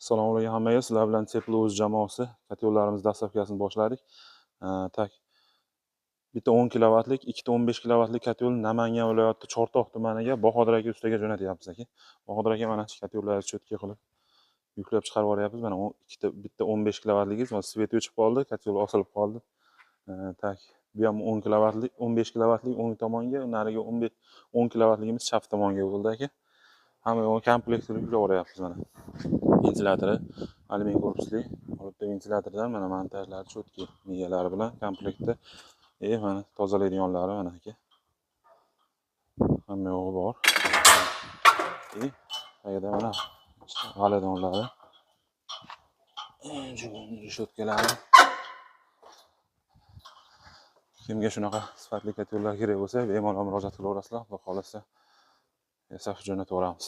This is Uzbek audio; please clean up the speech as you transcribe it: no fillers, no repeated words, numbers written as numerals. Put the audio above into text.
Assalomu alaykum hammaga. Sizlar bilan Teploo'z jamoasi kotellarimiz dastavkasini boshladik. Tak bitta 10 kilovatlik, ikkita 15 kilovatlik kotel Namangan viloyati Chortoq tumaniga Bahodir aka ustaga jo'natyapmiz aka. Bahodir aka mana shu kotellarni cho'tga qilib yuklab chiqarib yuboryapmiz. Mana bitta 15 kilovatligingiz mana svet o'chib qoldi, kotel osilib qoldi. Tak bu ham 10 kilovatlik, 15 kilovatlik o'ng tomonga, nariga 10 kilovatligimiz chap tomonga bo'ldi aka. Hamma komplekt qilib yuklab yuboryapmiz mana. Ventilyatori alyumin korpusli, olibda ventilyatordan mana montajlari cho'tki migalari bilan komplektda. Mana tozalaydiganlari mana aka. Hamma yo'g'i bor. Qayerda mana g'aladonlari. Shotkalari. Kimga shunaqa sifatli kotellar kerak bo'lsa, bemalol murojaat qilaverasizlar. Xudo xolasa yasab jo'natib yuboramiz.